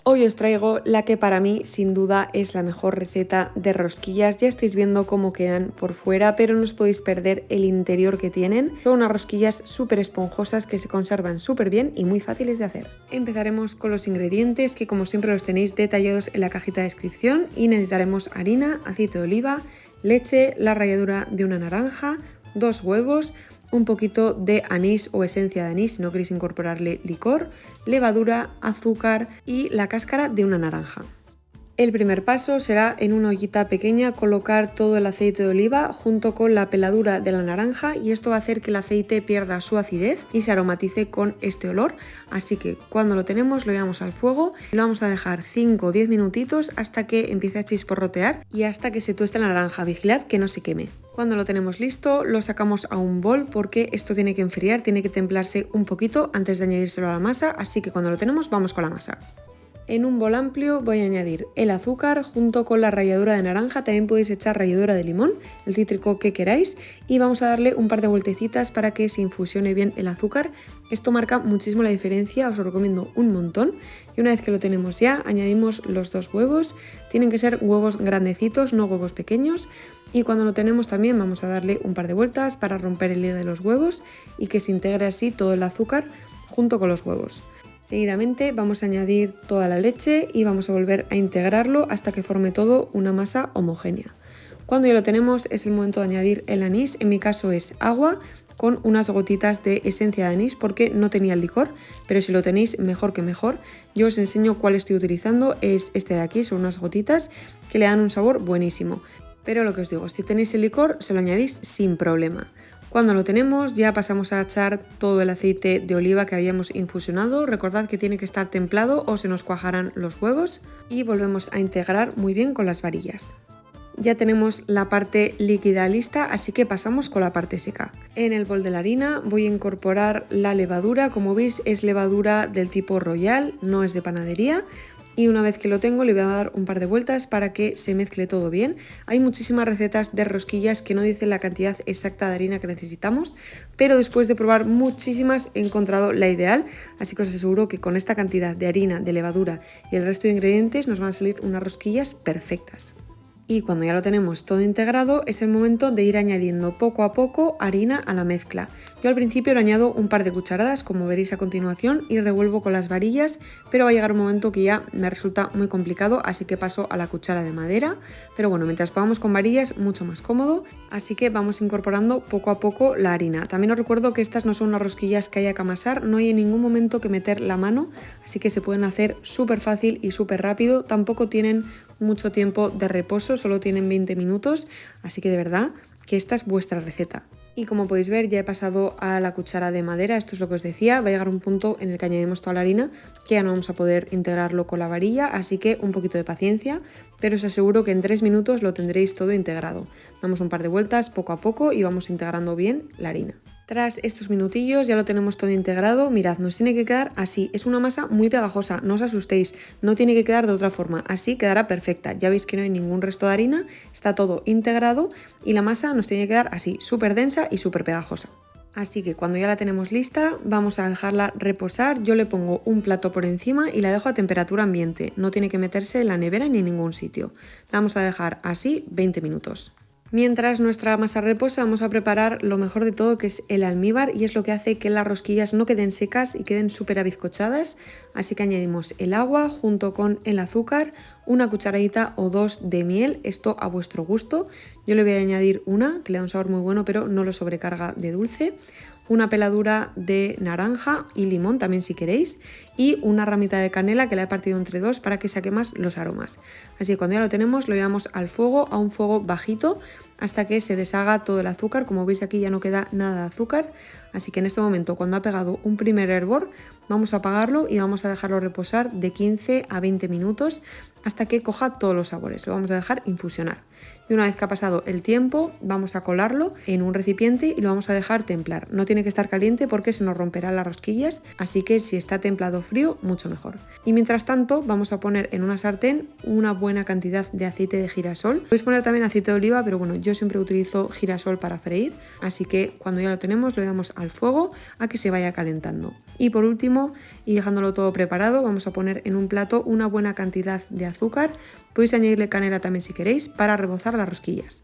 Hoy os traigo la que para mí sin duda es la mejor receta de rosquillas. Ya estáis viendo cómo quedan por fuera, pero no os podéis perder el interior que tienen. Son unas rosquillas súper esponjosas que se conservan súper bien y muy fáciles de hacer. Empezaremos con los ingredientes, que como siempre los tenéis detallados en la cajita de descripción, y necesitaremos harina, aceite de oliva, leche, la ralladura de una naranja, 2 huevos, un poquito de anís o esencia de anís si no queréis incorporarle licor, levadura, azúcar y la cáscara de una naranja. El primer paso será en una ollita pequeña colocar todo el aceite de oliva junto con la peladura de la naranja, y esto va a hacer que el aceite pierda su acidez y se aromatice con este olor. Así que cuando lo tenemos lo llevamos al fuego y lo vamos a dejar 5 o 10 minutitos hasta que empiece a chisporrotear y hasta que se tueste la naranja. Vigilad que no se queme. Cuando lo tenemos listo lo sacamos a un bol porque esto tiene que enfriar, tiene que templarse un poquito antes de añadírselo a la masa, así que cuando lo tenemos vamos con la masa. En un bol amplio voy a añadir el azúcar junto con la ralladura de naranja, también podéis echar ralladura de limón, el cítrico que queráis, y vamos a darle un par de vueltecitas para que se infusione bien el azúcar. Esto marca muchísimo la diferencia, os lo recomiendo un montón. Y una vez que lo tenemos ya, añadimos los 2 huevos, tienen que ser huevos grandecitos, no huevos pequeños, y cuando lo tenemos también vamos a darle un par de vueltas para romper el hilo de los huevos y que se integre así todo el azúcar junto con los huevos. Seguidamente vamos a añadir toda la leche y vamos a volver a integrarlo hasta que forme todo una masa homogénea. Cuando ya lo tenemos es el momento de añadir el anís, en mi caso es agua con unas gotitas de esencia de anís porque no tenía el licor, pero si lo tenéis mejor que mejor. Yo os enseño cuál estoy utilizando, es este de aquí, son unas gotitas que le dan un sabor buenísimo. Pero lo que os digo, si tenéis el licor se lo añadís sin problema. Cuando lo tenemos ya pasamos a echar todo el aceite de oliva que habíamos infusionado. Recordad que tiene que estar templado o se nos cuajarán los huevos, y volvemos a integrar muy bien con las varillas. Ya tenemos la parte líquida lista, así que pasamos con la parte seca. En el bol de la harina voy a incorporar la levadura, como veis es levadura del tipo Royal, no es de panadería. Y una vez que lo tengo le voy a dar un par de vueltas para que se mezcle todo bien. Hay muchísimas recetas de rosquillas que no dicen la cantidad exacta de harina que necesitamos, pero después de probar muchísimas he encontrado la ideal, así que os aseguro que con esta cantidad de harina, de levadura y el resto de ingredientes nos van a salir unas rosquillas perfectas. Y cuando ya lo tenemos todo integrado es el momento de ir añadiendo poco a poco harina a la mezcla. Yo al principio le añado un par de cucharadas, como veréis a continuación, y revuelvo con las varillas, pero va a llegar un momento que ya me resulta muy complicado, así que paso a la cuchara de madera. Pero bueno, mientras podamos con varillas, mucho más cómodo, así que vamos incorporando poco a poco la harina. También os recuerdo que estas no son unas rosquillas que haya que amasar, no hay en ningún momento que meter la mano, así que se pueden hacer súper fácil y súper rápido, tampoco tienen mucho tiempo de reposo, solo tienen 20 minutos, así que de verdad que esta es vuestra receta. Y como podéis ver ya he pasado a la cuchara de madera, esto es lo que os decía, va a llegar un punto en el que añadimos toda la harina que ya no vamos a poder integrarlo con la varilla, así que un poquito de paciencia, pero os aseguro que en 3 minutos lo tendréis todo integrado. Damos un par de vueltas poco a poco y vamos integrando bien la harina. Tras estos minutillos ya lo tenemos todo integrado. Mirad, nos tiene que quedar así, es una masa muy pegajosa, no os asustéis, no tiene que quedar de otra forma, así quedará perfecta. Ya veis que no hay ningún resto de harina, está todo integrado y la masa nos tiene que quedar así, súper densa y súper pegajosa. Así que cuando ya la tenemos lista vamos a dejarla reposar. Yo le pongo un plato por encima y la dejo a temperatura ambiente, no tiene que meterse en la nevera ni en ningún sitio. La vamos a dejar así 20 minutos. Mientras nuestra masa reposa vamos a preparar lo mejor de todo, que es el almíbar, y es lo que hace que las rosquillas no queden secas y queden súper abizcochadas. Así que añadimos el agua junto con el azúcar, una cucharadita o 2 de miel, esto a vuestro gusto. Yo le voy a añadir una, que le da un sabor muy bueno pero no lo sobrecarga de dulce. Una peladura de naranja y limón también si queréis, y una ramita de canela que la he partido entre 2 para que saque más los aromas. Así que cuando ya lo tenemos lo llevamos al fuego, a un fuego bajito, hasta que se deshaga todo el azúcar. Como veis aquí ya no queda nada de azúcar, así que en este momento cuando ha pegado un primer hervor vamos a apagarlo y vamos a dejarlo reposar de 15 a 20 minutos hasta que coja todos los sabores. Lo vamos a dejar infusionar y una vez que ha pasado el tiempo vamos a colarlo en un recipiente y lo vamos a dejar templar. No tiene que estar caliente porque se nos romperán las rosquillas, así que si está templado frío mucho mejor. Y mientras tanto vamos a poner en una sartén una buena cantidad de aceite de girasol. Podéis poner también aceite de oliva, pero bueno, yo siempre utilizo girasol para freír, así que cuando ya lo tenemos lo damos al fuego a que se vaya calentando. Y por último, y dejándolo todo preparado, vamos a poner en un plato una buena cantidad de azúcar. Podéis añadirle canela también si queréis para rebozar las rosquillas.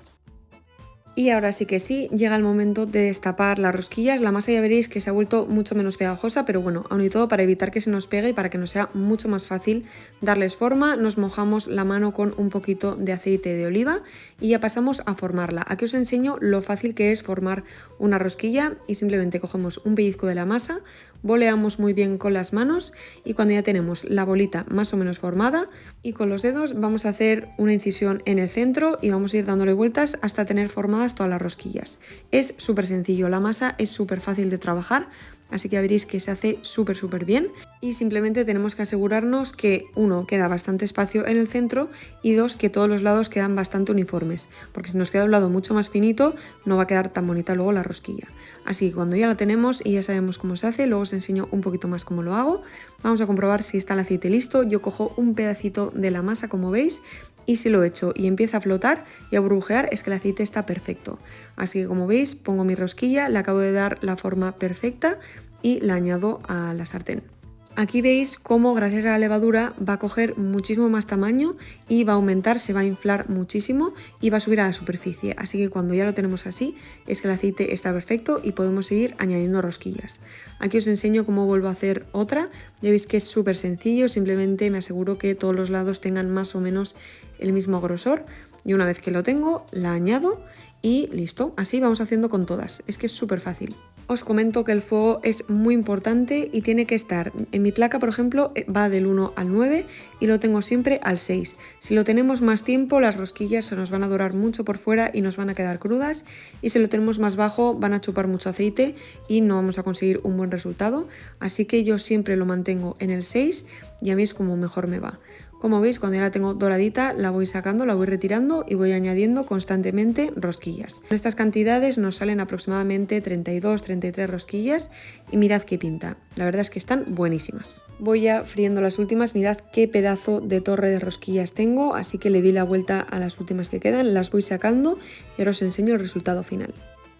Y ahora sí que sí, llega el momento de destapar las rosquillas. La masa ya veréis que se ha vuelto mucho menos pegajosa, pero bueno, aún y todo para evitar que se nos pegue y para que nos sea mucho más fácil darles forma, nos mojamos la mano con un poquito de aceite de oliva y ya pasamos a formarla. Aquí os enseño lo fácil que es formar una rosquilla y simplemente cogemos un pellizco de la masa, boleamos muy bien con las manos y cuando ya tenemos la bolita más o menos formada y con los dedos vamos a hacer una incisión en el centro y vamos a ir dándole vueltas hasta tener formada todas las rosquillas. Es súper sencillo, la masa es súper fácil de trabajar, así que ya veréis que se hace súper bien y simplemente tenemos que asegurarnos que uno, queda bastante espacio en el centro y dos, que todos los lados quedan bastante uniformes, porque si nos queda un lado mucho más finito no va a quedar tan bonita luego la rosquilla. Así que cuando ya la tenemos y ya sabemos cómo se hace, luego os enseño un poquito más cómo lo hago. Vamos a comprobar si está el aceite listo. Yo cojo un pedacito de la masa como veis y si lo echo y empieza a flotar y a burbujear es que el aceite está perfecto. Así que como veis pongo mi rosquilla, le acabo de dar la forma perfecta y la añado a la sartén. Aquí veis cómo gracias a la levadura va a coger muchísimo más tamaño y va a aumentar, se va a inflar muchísimo y va a subir a la superficie. Así que cuando ya lo tenemos así es que el aceite está perfecto y podemos seguir añadiendo rosquillas. Aquí os enseño cómo vuelvo a hacer otra. Ya veis que es súper sencillo, simplemente me aseguro que todos los lados tengan más o menos el mismo grosor y una vez que lo tengo la añado y listo. Así vamos haciendo con todas, es que es súper fácil. Os comento que el fuego es muy importante y tiene que estar, en mi placa por ejemplo va del 1 al 9 y lo tengo siempre al 6. Si lo tenemos más tiempo las rosquillas se nos van a dorar mucho por fuera y nos van a quedar crudas y si lo tenemos más bajo van a chupar mucho aceite y no vamos a conseguir un buen resultado. Así que yo siempre lo mantengo en el 6 y a mí es como mejor me va. Como veis, cuando ya la tengo doradita, la voy sacando, la voy retirando y voy añadiendo constantemente rosquillas. En estas cantidades nos salen aproximadamente 32-33 rosquillas y mirad qué pinta. La verdad es que están buenísimas. Voy ya friendo las últimas, mirad qué pedazo de torre de rosquillas tengo, así que le di la vuelta a las últimas que quedan, las voy sacando y ahora os enseño el resultado final.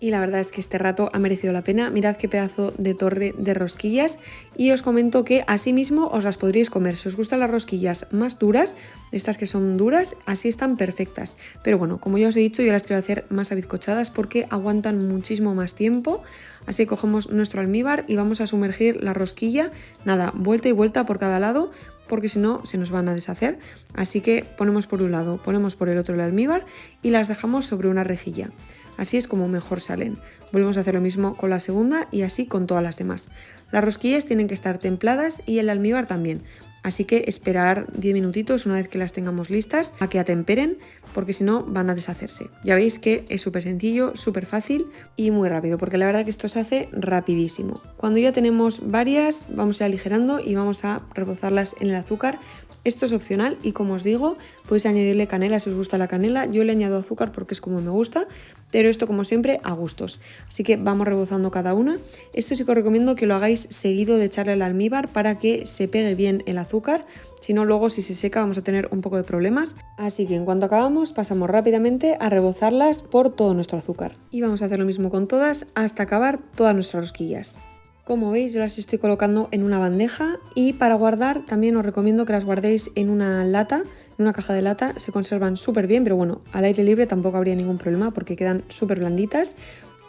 Y la verdad es que este rato ha merecido la pena. Mirad qué pedazo de torre de rosquillas y os comento que así mismo os las podríais comer. Si os gustan las rosquillas más duras, estas que son duras, así están perfectas. Pero bueno, como ya os he dicho, yo las quiero hacer más abizcochadas porque aguantan muchísimo más tiempo. Así que cogemos nuestro almíbar y vamos a sumergir la rosquilla, nada, vuelta y vuelta por cada lado, porque si no se nos van a deshacer. Así que ponemos por un lado, ponemos por el otro el almíbar y las dejamos sobre una rejilla. Así es como mejor salen. Volvemos a hacer lo mismo con la segunda y así con todas las demás. Las rosquillas tienen que estar templadas y el almíbar también. Así que esperar 10 minutitos una vez que las tengamos listas a que atemperen porque si no van a deshacerse. Ya veis que es súper sencillo, súper fácil y muy rápido porque la verdad que esto se hace rapidísimo. Cuando ya tenemos varias vamos a ir aligerando y vamos a rebozarlas en el azúcar. Esto es opcional y como os digo, podéis añadirle canela si os gusta la canela. Yo le añado azúcar porque es como me gusta, pero esto como siempre a gustos. Así que vamos rebozando cada una. Esto sí que os recomiendo que lo hagáis seguido de echarle el almíbar para que se pegue bien el azúcar. Si no, luego si se seca vamos a tener un poco de problemas. Así que en cuanto acabamos pasamos rápidamente a rebozarlas por todo nuestro azúcar. Y vamos a hacer lo mismo con todas hasta acabar todas nuestras rosquillas. Como veis yo las estoy colocando en una bandeja y para guardar también os recomiendo que las guardéis en una lata, en una caja de lata, se conservan súper bien, pero bueno, al aire libre tampoco habría ningún problema porque quedan súper blanditas.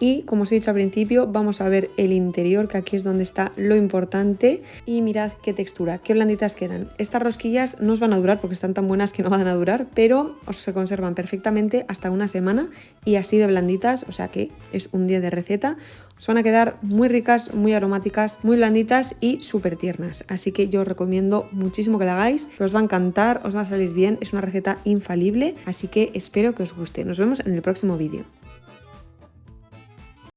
Y como os he dicho al principio, vamos a ver el interior, que aquí es donde está lo importante. Y mirad qué textura, qué blanditas quedan. Estas rosquillas no os van a durar porque están tan buenas que no van a durar, pero os se conservan perfectamente hasta una semana y así de blanditas, o sea que es un 10 de receta. Os van a quedar muy ricas, muy aromáticas, muy blanditas y súper tiernas. Así que yo os recomiendo muchísimo que la hagáis, que os va a encantar, os va a salir bien, es una receta infalible, así que espero que os guste. Nos vemos en el próximo vídeo.